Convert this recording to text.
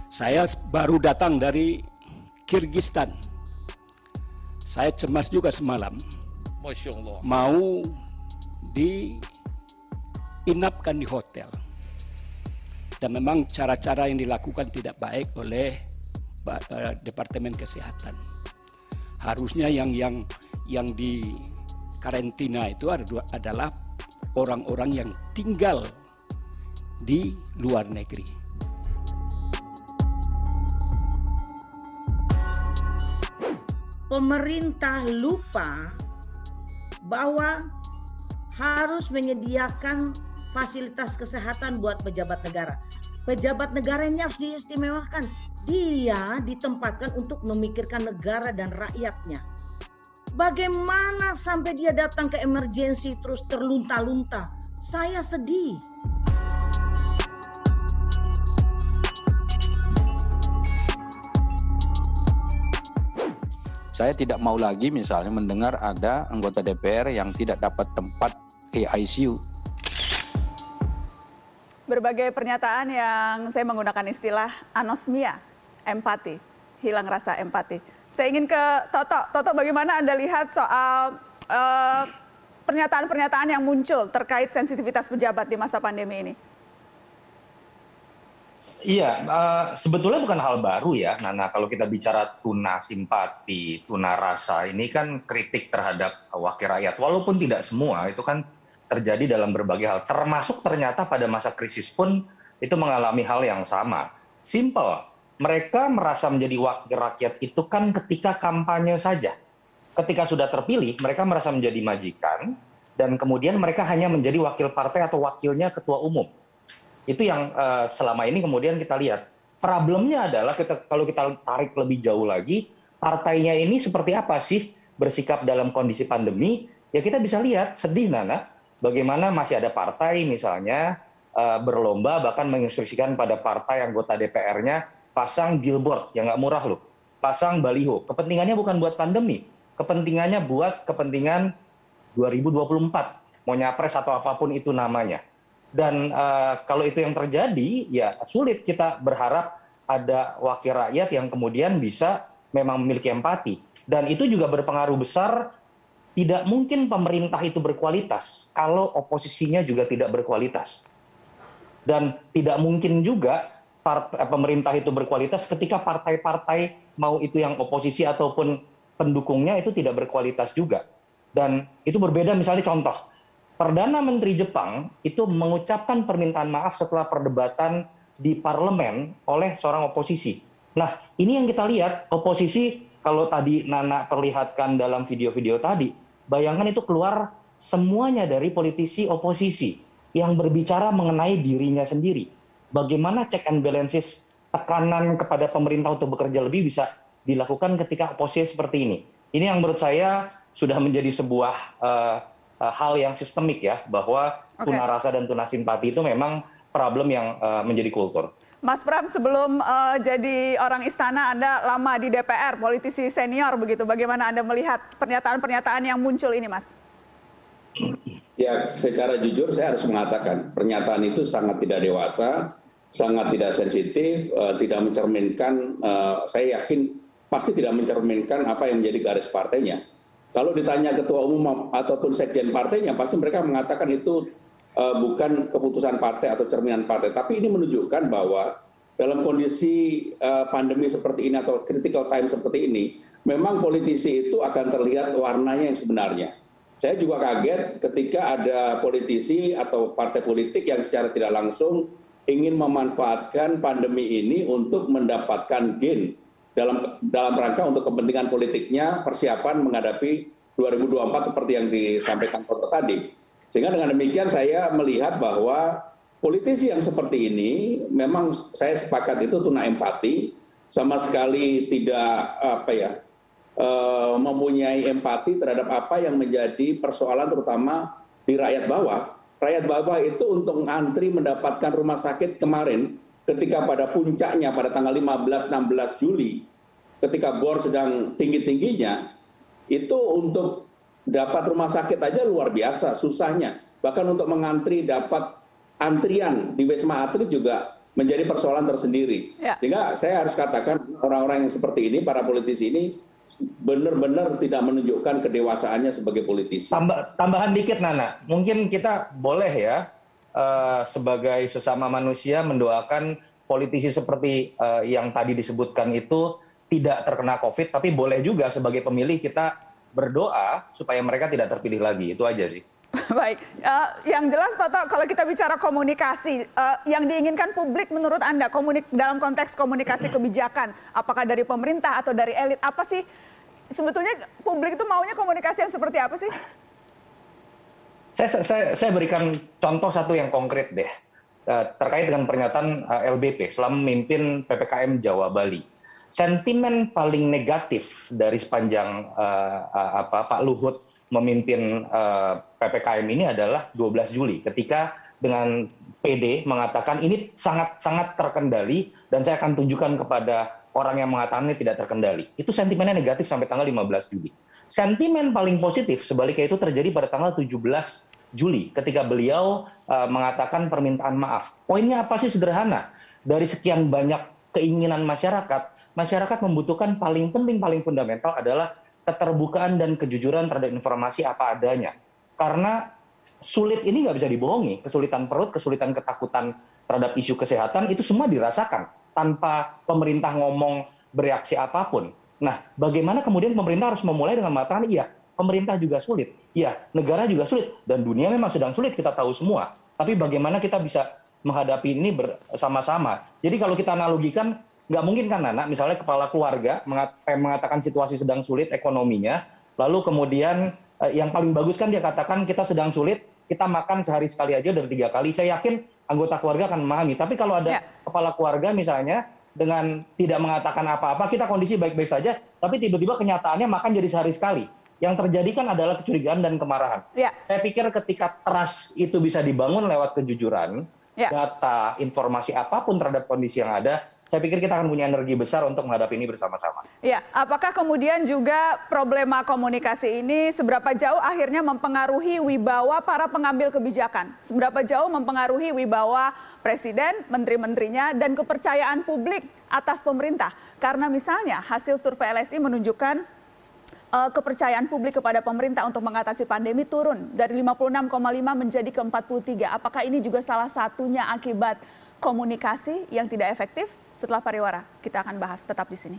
Saya baru datang dari Kirgistan. Saya cemas juga semalam. Masya Allah. Mau diinapkan di hotel. Dan memang cara-cara yang dilakukan tidak baik oleh Departemen Kesehatan. Harusnya yang di karantina itu adalah orang-orang yang tinggal di luar negeri. Pemerintah lupa bahwa harus menyediakan fasilitas kesehatan buat pejabat negara. Pejabat negara ini harus diistimewakan. Dia ditempatkan untuk memikirkan negara dan rakyatnya. Bagaimana sampai dia datang ke emergensi terus terlunta-lunta? Saya sedih. Saya tidak mau lagi misalnya mendengar ada anggota DPR yang tidak dapat tempat di ICU. Berbagai pernyataan yang saya menggunakan istilah anosmia, empati, hilang rasa empati. Saya ingin ke Toto. Toto, bagaimana Anda lihat soal pernyataan-pernyataan yang muncul terkait sensitivitas pejabat di masa pandemi ini? Iya, sebetulnya bukan hal baru ya, Nana. Kalau kita bicara tuna simpati, tuna rasa, ini kan kritik terhadap wakil rakyat. Walaupun tidak semua, itu kan terjadi dalam berbagai hal. Termasuk ternyata pada masa krisis pun itu mengalami hal yang sama. Simple, mereka merasa menjadi wakil rakyat itu kan ketika kampanye saja. Ketika sudah terpilih, mereka merasa menjadi majikan, dan kemudian mereka hanya menjadi wakil partai atau wakilnya ketua umum. Itu yang selama ini kemudian kita lihat. Problemnya adalah kalau kita tarik lebih jauh lagi, partainya ini seperti apa sih bersikap dalam kondisi pandemi? Ya kita bisa lihat, sedih Nana, bagaimana masih ada partai misalnya berlomba bahkan menginstruksikan pada partai anggota DPR-nya pasang billboard yang nggak murah loh, pasang baliho. Kepentingannya bukan buat pandemi, kepentingannya buat kepentingan 2024, mau nyapres atau apapun itu namanya. Dan kalau itu yang terjadi, ya sulit kita berharap ada wakil rakyat yang kemudian bisa memang memiliki empati. Dan itu juga berpengaruh besar, tidak mungkin pemerintah itu berkualitas kalau oposisinya juga tidak berkualitas. Dan tidak mungkin juga pemerintah itu berkualitas ketika partai-partai, mau itu yang oposisi ataupun pendukungnya, itu tidak berkualitas juga. Dan itu berbeda, misalnya contoh, Perdana Menteri Jepang itu mengucapkan permintaan maaf setelah perdebatan di parlemen oleh seorang oposisi. Nah, ini yang kita lihat, oposisi kalau tadi Nana perlihatkan dalam video-video tadi, bayangkan itu keluar semuanya dari politisi oposisi yang berbicara mengenai dirinya sendiri. Bagaimana check and balances, tekanan kepada pemerintah untuk bekerja lebih bisa dilakukan ketika oposisi seperti ini. Ini yang menurut saya sudah menjadi sebuah hal yang sistemik ya, bahwa tuna rasa dan tuna simpati itu memang problem yang menjadi kultur. Mas Pram, sebelum jadi orang istana, Anda lama di DPR, politisi senior begitu. Bagaimana Anda melihat pernyataan-pernyataan yang muncul ini, Mas? Ya, secara jujur saya harus mengatakan pernyataan itu sangat tidak dewasa, sangat tidak sensitif, tidak mencerminkan, saya yakin pasti tidak mencerminkan apa yang menjadi garis partainya. Kalau ditanya ketua umum ataupun sekjen partainya, pasti mereka mengatakan itu bukan keputusan partai atau cerminan partai. Tapi ini menunjukkan bahwa dalam kondisi pandemi seperti ini atau critical time seperti ini, memang politisi itu akan terlihat warnanya yang sebenarnya. Saya juga kaget ketika ada politisi atau partai politik yang secara tidak langsung ingin memanfaatkan pandemi ini untuk mendapatkan gain dalam rangka untuk kepentingan politiknya, persiapan menghadapi 2024 seperti yang disampaikan Toto tadi. Sehingga dengan demikian saya melihat bahwa politisi yang seperti ini memang saya sepakat itu tuna empati, sama sekali tidak mempunyai empati terhadap apa yang menjadi persoalan terutama di rakyat bawah. Rakyat bawah itu untuk ngantri mendapatkan rumah sakit kemarin ketika pada puncaknya pada tanggal 15-16 Juli, ketika bor sedang tinggi-tingginya, itu untuk dapat rumah sakit aja luar biasa susahnya. Bahkan untuk mengantri dapat antrian di Wisma Atlet juga menjadi persoalan tersendiri. Ya. Sehingga saya harus katakan orang-orang yang seperti ini, para politisi ini benar-benar tidak menunjukkan kedewasaannya sebagai politisi. Tambahan dikit Nana, mungkin kita boleh ya sebagai sesama manusia mendoakan politisi seperti yang tadi disebutkan itu tidak terkena COVID, tapi boleh juga sebagai pemilih kita berdoa supaya mereka tidak terpilih lagi. Itu aja sih. Baik, yang jelas Toto, kalau kita bicara komunikasi, yang diinginkan publik menurut Anda dalam konteks komunikasi kebijakan, apakah dari pemerintah atau dari elit, apa sih sebetulnya publik itu maunya komunikasi yang seperti apa sih? Saya berikan contoh satu yang konkret deh, terkait dengan pernyataan LBP selama memimpin PPKM Jawa Bali. Sentimen paling negatif dari sepanjang Pak Luhut memimpin PPKM ini adalah 12 Juli ketika dengan PD mengatakan ini sangat terkendali dan saya akan tunjukkan kepada orang yang mengatakan ini tidak terkendali. Itu sentimennya negatif sampai tanggal 15 Juli. Sentimen paling positif sebaliknya itu terjadi pada tanggal 17 Juli ketika beliau mengatakan permintaan maaf. Poinnya apa sih? Sederhana. Dari sekian banyak keinginan masyarakat membutuhkan paling penting, paling fundamental adalah keterbukaan dan kejujuran terhadap informasi apa adanya. Karena sulit ini nggak bisa dibohongi. Kesulitan perut, kesulitan ketakutan terhadap isu kesehatan itu semua dirasakan tanpa pemerintah ngomong bereaksi apapun. Nah, bagaimana kemudian pemerintah harus memulai dengan mengatakan, iya, pemerintah juga sulit. Iya, negara juga sulit. Dan dunia memang sedang sulit, kita tahu semua. Tapi bagaimana kita bisa menghadapi ini bersama-sama. Jadi kalau kita analogikan, nggak mungkin kan Nana, misalnya kepala keluarga mengatakan situasi sedang sulit ekonominya, lalu kemudian yang paling bagus kan dia katakan kita sedang sulit, kita makan sehari sekali aja dari 3 kali. Saya yakin anggota keluarga akan memahami. Tapi kalau ada kepala keluarga misalnya dengan tidak mengatakan apa-apa, kita kondisi baik-baik saja, tapi tiba-tiba kenyataannya makan jadi sehari sekali. Yang terjadi kan adalah kecurigaan dan kemarahan. Saya pikir ketika trust itu bisa dibangun lewat kejujuran, data, informasi apapun terhadap kondisi yang ada, saya pikir kita akan punya energi besar untuk menghadapi ini bersama-sama. Ya, apakah kemudian juga problema komunikasi ini seberapa jauh akhirnya mempengaruhi wibawa para pengambil kebijakan? Seberapa jauh mempengaruhi wibawa presiden, menteri-menterinya, dan kepercayaan publik atas pemerintah? Karena misalnya hasil survei LSI menunjukkan kepercayaan publik kepada pemerintah untuk mengatasi pandemi turun dari 56,5 menjadi ke 43. Apakah ini juga salah satunya akibat komunikasi yang tidak efektif? Setelah pariwara, kita akan bahas, tetap di sini.